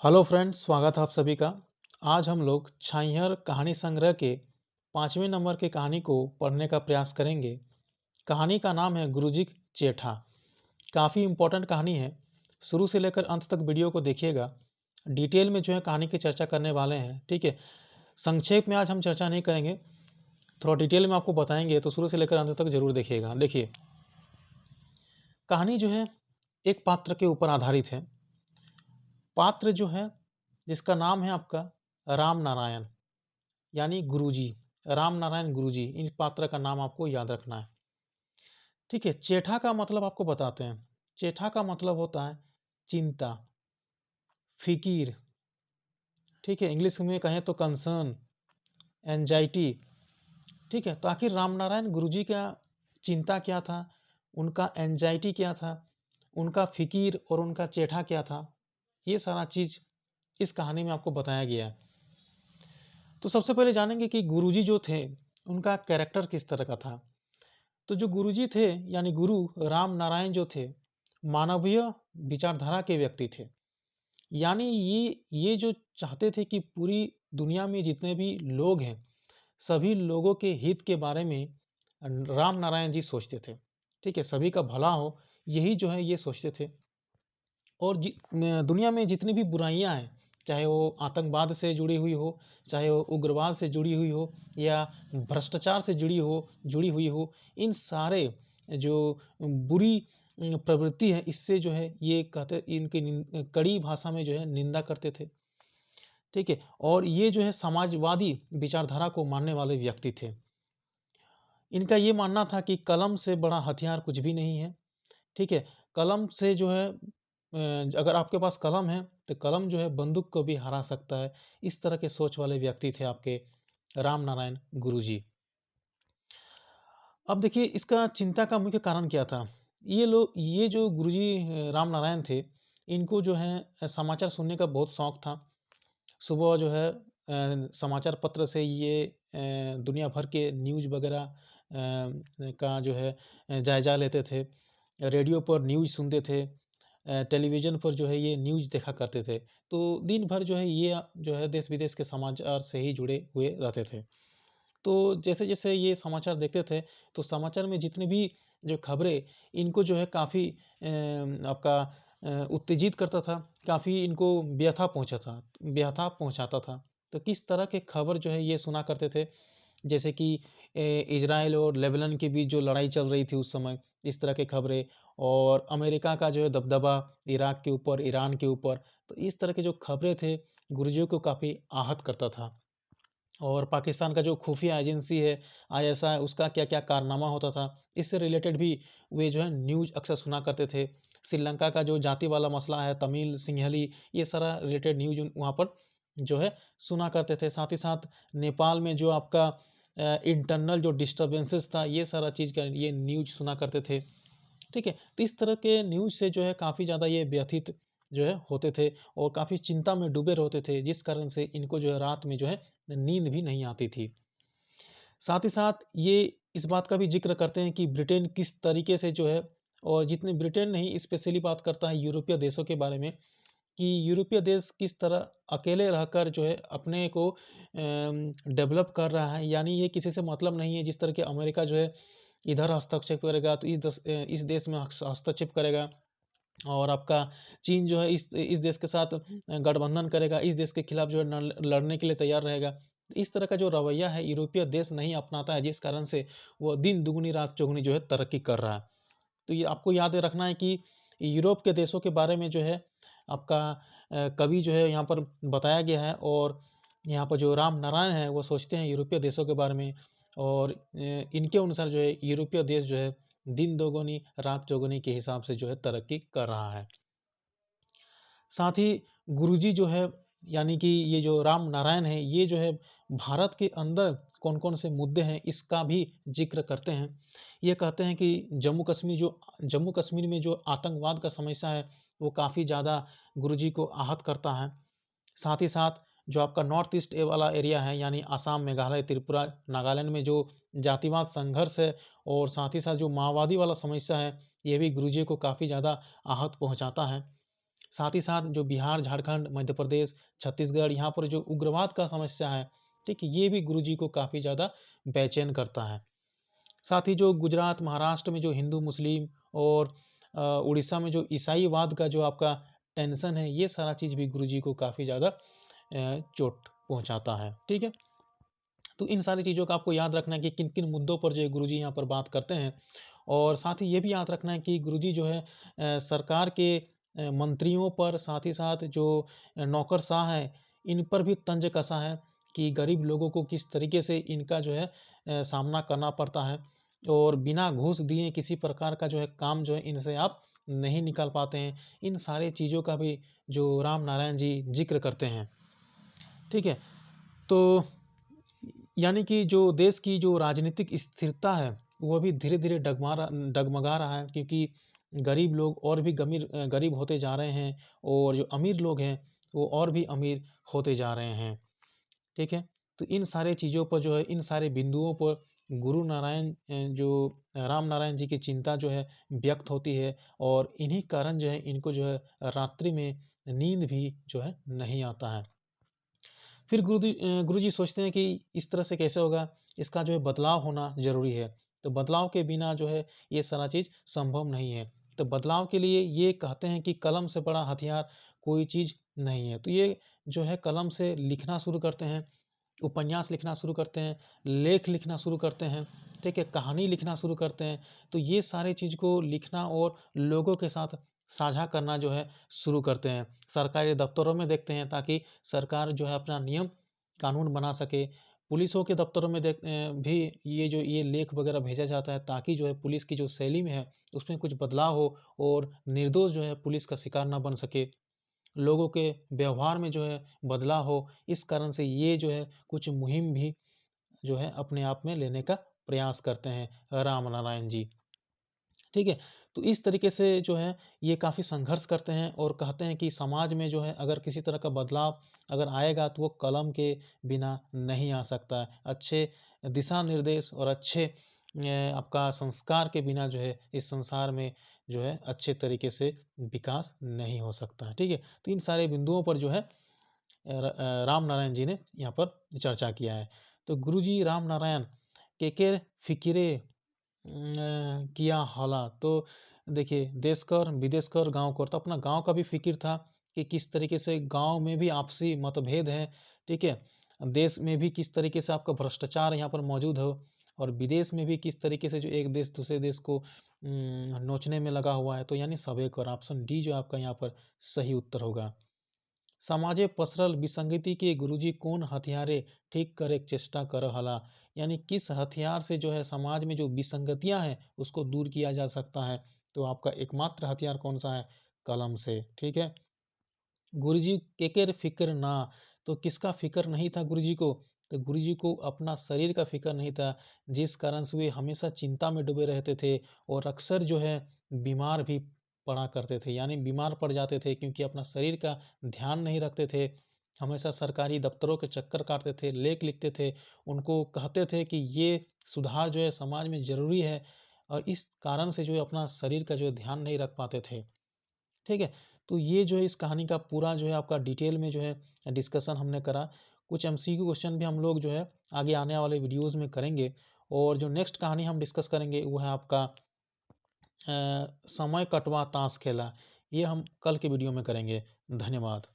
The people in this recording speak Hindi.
हेलो फ्रेंड्स, स्वागत है आप सभी का। आज हम लोग छाइहर कहानी संग्रह के 5वें नंबर की कहानी को पढ़ने का प्रयास करेंगे। कहानी का नाम है गुरुजी चेठा। काफ़ी इम्पोर्टेंट कहानी है। शुरू से लेकर अंत तक वीडियो को देखिएगा। डिटेल में जो है कहानी की चर्चा करने वाले हैं, ठीक है। संक्षेप में आज हम चर्चा नहीं करेंगे, थोड़ा डिटेल में आपको बताएंगे, तो शुरू से लेकर अंत तक जरूर देखिएगा। देखिए, कहानी जो है एक पात्र के ऊपर आधारित है। पात्र जो है जिसका नाम है आपका राम नारायण, यानी गुरुजी, राम नारायण गुरुजी। इन पात्र का नाम आपको याद रखना है, ठीक है। चेठा का मतलब आपको बताते हैं। चेठा का मतलब होता है चिंता, फिकीर, ठीक है। इंग्लिश में कहें तो कंसर्न, एंजाइटी, ठीक है। तो आखिर राम नारायण गुरुजी का चिंता क्या था, उनका एंजाइटी क्या था, उनका फिकीर और उनका चेठा क्या था, ये सारा चीज़ इस कहानी में आपको बताया गया है। तो सबसे पहले जानेंगे कि गुरुजी जो थे उनका कैरेक्टर किस तरह का था। तो जो गुरुजी थे यानी गुरु राम नारायण जो थे, मानवीय विचारधारा के व्यक्ति थे। यानी ये जो चाहते थे कि पूरी दुनिया में जितने भी लोग हैं, सभी लोगों के हित के बारे में राम नारायण जी सोचते थे, ठीक है। सभी का भला हो, यही जो है ये सोचते थे। और दुनिया में जितनी भी बुराइयां हैं, चाहे वो आतंकवाद से जुड़ी हुई हो, चाहे वो उग्रवाद से जुड़ी हुई हो, या भ्रष्टाचार से जुड़ी हुई हो, इन सारे जो बुरी प्रवृत्ति है, इससे जो है ये कहते इनकी कड़ी भाषा में जो है निंदा करते थे, ठीक है। और ये जो है समाजवादी विचारधारा को मानने वाले व्यक्ति थे। इनका ये मानना था कि कलम से बड़ा हथियार कुछ भी नहीं है, ठीक है। कलम से जो है अगर आपके पास कलम है तो कलम जो है बंदूक को भी हरा सकता है। इस तरह के सोच वाले व्यक्ति थे आपके राम नारायण गुरुजी। अब देखिए, इसका चिंता का मुख्य कारण क्या था। ये जो गुरुजी राम नारायण थे, इनको जो है समाचार सुनने का बहुत शौक था। सुबह जो है समाचार पत्र से ये दुनिया भर के न्यूज़ वगैरह का जो है जायज़ा लेते थे। रेडियो पर न्यूज़ सुनते थे, टेलीविज़न पर जो है ये न्यूज़ देखा करते थे। तो दिन भर जो है ये जो है देश विदेश के समाचार से ही जुड़े हुए रहते थे। तो जैसे-जैसे ये समाचार देखते थे, तो समाचार में जितनी भी जो खबरें, इनको जो है काफ़ी आपका उत्तेजित करता था, काफ़ी इनको व्यथा पहुँचाता था। तो किस तरह के खबर जो है ये सुना करते थे, जैसे कि इज़राइल और लेबनान के बीच जो लड़ाई चल रही थी उस समय, इस तरह की खबरें, और अमेरिका का जो है दबदबा इराक के ऊपर, ईरान के ऊपर। तो इस तरह के जो खबरें थे, गुरुजियों को काफ़ी आहत करता था। और पाकिस्तान का जो खुफिया एजेंसी है आईएसआई, उसका क्या-क्या कारनामा होता था, इससे रिलेटेड भी वे जो है न्यूज़ अक्सर सुना करते थे। श्रीलंका का जो जाति वाला मसला है, तमिल, सिंहली, ये सारा रिलेटेड न्यूज़ वहाँ पर जो है सुना करते थे। साथ ही साथ नेपाल में जो आपका इंटरनल जो डिस्टर्बेंसेस था, ये सारा चीज़ का ये न्यूज़ सुना करते थे, ठीक है। तो इस तरह के न्यूज़ से जो है काफ़ी ज़्यादा ये व्यथित जो है होते थे और काफ़ी चिंता में डूबे रहते थे, जिस कारण से इनको जो है रात में जो है नींद भी नहीं आती थी। साथ ही साथ ये इस बात का भी ज़िक्र करते हैं कि ब्रिटेन किस तरीके से जो है, और जितने ब्रिटेन नहीं, स्पेशली बात करता है यूरोपीय देशों के बारे में, कि यूरोपीय देश किस तरह अकेले रहकर जो है अपने को डेवलप कर रहा है। यानी ये किसी से मतलब नहीं है। जिस तरह के अमेरिका जो है इधर हस्तक्षेप करेगा, तो इस देश में हस्तक्षेप करेगा, और आपका चीन जो है इस देश के साथ गठबंधन करेगा, इस देश के खिलाफ जो है लड़ने के लिए तैयार रहेगा। इस तरह का जो रवैया है यूरोपीय देश नहीं अपनाता है, जिस कारण से वो दिन दुगनी रात चौगुनी जो है तरक्की कर रहा है। तो ये आपको याद रखना है कि यूरोप के देशों के बारे में जो है आपका कवि जो है यहाँ पर बताया गया है, और यहाँ पर जो राम नारायण है वो सोचते हैं यूरोपीय देशों के बारे में, और इनके अनुसार जो है यूरोपीय देश जो है दिन दोगुनी रात चौगुनी के हिसाब से जो है तरक्की कर रहा है। साथ ही गुरुजी जो है, यानी कि ये जो राम नारायण है, ये जो है भारत के अंदर कौन-कौन से मुद्दे हैं इसका भी ज़िक्र करते हैं। ये कहते हैं कि जम्मू कश्मीर में जो आतंकवाद का समस्या है, वो काफ़ी ज़्यादा गुरुजी को आहत करता है। साथ ही साथ जो आपका नॉर्थ ईस्ट वाला एरिया है, यानी असम, मेघालय, त्रिपुरा, नागालैंड में जो जातिवाद संघर्ष है, और साथ ही साथ जो माओवादी वाला समस्या है, ये भी गुरुजी को काफ़ी ज़्यादा आहत पहुँचाता है। साथ ही साथ जो बिहार, झारखंड, मध्य प्रदेश, छत्तीसगढ़ यहाँ पर जो उग्रवाद का समस्या है, ठीक है, ये भी गुरुजी को काफ़ी ज़्यादा बेचैन करता है। साथ ही जो गुजरात, महाराष्ट्र में जो हिंदू मुस्लिम और उड़ीसा में जो ईसाईवाद का जो आपका टेंशन है, ये सारा चीज़ भी गुरुजी को काफ़ी ज़्यादा चोट पहुंचाता है। ठीक है, तो इन सारी चीज़ों का आपको याद रखना है कि किन किन मुद्दों पर जो है गुरुजी यहाँ पर बात करते हैं। और साथ ही ये भी याद रखना है कि गुरुजी जो है सरकार के मंत्रियों पर, साथ ही साथ जो नौकरशाह हैं, इन पर भी तंज कसा है कि गरीब लोगों को किस तरीके से इनका जो है सामना करना पड़ता है, और बिना घूस दिए किसी प्रकार का जो है काम जो है इनसे आप नहीं निकाल पाते हैं। इन सारे चीज़ों का भी जो राम नारायण जी जिक्र करते हैं। ठीक है, तो यानी कि जो देश की जो राजनीतिक स्थिरता है, वो भी धीरे धीरे डगमगा रहा है, क्योंकि गरीब लोग और भी गरीब होते जा रहे हैं, और जो अमीर लोग हैं वो और भी अमीर होते जा रहे हैं। ठीक है, तो इन सारे चीज़ों पर जो है, इन सारे बिंदुओं पर गुरु नारायण जो राम नारायण जी की चिंता जो है व्यक्त होती है, और इन्हीं कारण जो है इनको जो है रात्रि में नींद भी जो है नहीं आता है। फिर गुरुजी सोचते हैं कि इस तरह से कैसे होगा, इसका जो है बदलाव होना ज़रूरी है। तो बदलाव के बिना जो है ये सारा चीज़ संभव नहीं है। तो बदलाव के लिए ये कहते हैं कि कलम से बड़ा हथियार कोई चीज़ नहीं है। तो ये जो है कलम से लिखना शुरू करते हैं, उपन्यास लिखना शुरू करते हैं, लेख लिखना शुरू करते हैं, ठीक है, कहानी लिखना शुरू करते हैं। तो ये सारे चीज़ को लिखना और लोगों के साथ साझा करना जो है शुरू करते हैं। सरकारी दफ्तरों में देखते हैं ताकि सरकार जो है अपना नियम कानून बना सके। पुलिसों के दफ्तरों में भी ये लेख वगैरह भेजा जाता है, ताकि जो है पुलिस की जो शैली में है उसमें कुछ बदलाव हो, और निर्दोष जो है पुलिस का शिकार ना बन सके। लोगों के व्यवहार में जो है बदलाव हो, इस कारण से ये जो है कुछ मुहिम भी जो है अपने आप में लेने का प्रयास करते हैं राम नारायण जी। ठीक है, तो इस तरीके से जो है ये काफ़ी संघर्ष करते हैं, और कहते हैं कि समाज में जो है अगर किसी तरह का बदलाव अगर आएगा तो वो कलम के बिना नहीं आ सकता है। अच्छे दिशा निर्देश और अच्छे आपका संस्कार के बिना जो है इस संसार में जो है अच्छे तरीके से विकास नहीं हो सकता है। ठीक है, तो इन सारे बिंदुओं पर जो है राम नारायण जी ने यहाँ पर चर्चा किया है। तो गुरुजी राम नारायण के फिकिरे किया हला, तो देखिए देश कर विदेश कर गाँव कर, तो अपना गाँव का भी फिक्र था कि किस तरीके से गाँव में भी आपसी मतभेद है, ठीक है, देश में भी किस तरीके से आपका भ्रष्टाचार यहाँ पर मौजूद हो, और विदेश में भी किस तरीके से जो एक देश दूसरे देश को नोचने में लगा हुआ है। तो यानी सबे कर, ऑप्शन डी जो आपका यहाँ पर सही उत्तर होगा। समाजे पसरल विसंगति के गुरुजी कौन हथियारे ठीक करे चेष्टा कर हला, यानी किस हथियार से जो है समाज में जो विसंगतियां हैं उसको दूर किया जा सकता है। तो आपका एकमात्र हथियार कौन सा है? कलम से। ठीक है, गुरुजी केकर फिक्र ना, तो किसका फिक्र नहीं था गुरुजी को? तो गुरुजी को अपना शरीर का फिक्र नहीं था, जिस कारण से वे हमेशा चिंता में डूबे रहते थे, और अक्सर जो है बीमार भी पड़ा करते थे, यानी बीमार पड़ जाते थे, क्योंकि अपना शरीर का ध्यान नहीं रखते थे। हमेशा सरकारी दफ्तरों के चक्कर काटते थे, लेख लिखते थे, उनको कहते थे कि ये सुधार जो है समाज में ज़रूरी है, और इस कारण से जो है अपना शरीर का जो है ध्यान नहीं रख पाते थे। ठीक है, तो ये जो है इस कहानी का पूरा जो है आपका डिटेल में जो है डिस्कशन हमने करा। कुछ एमसीक्यू क्वेश्चन भी हम लोग जो है आगे आने वाले वीडियोज़ में करेंगे, और जो नेक्स्ट कहानी हम डिस्कस करेंगे वो है आपका समय कटवा ताश खेला। ये हम कल के वीडियो में करेंगे। धन्यवाद।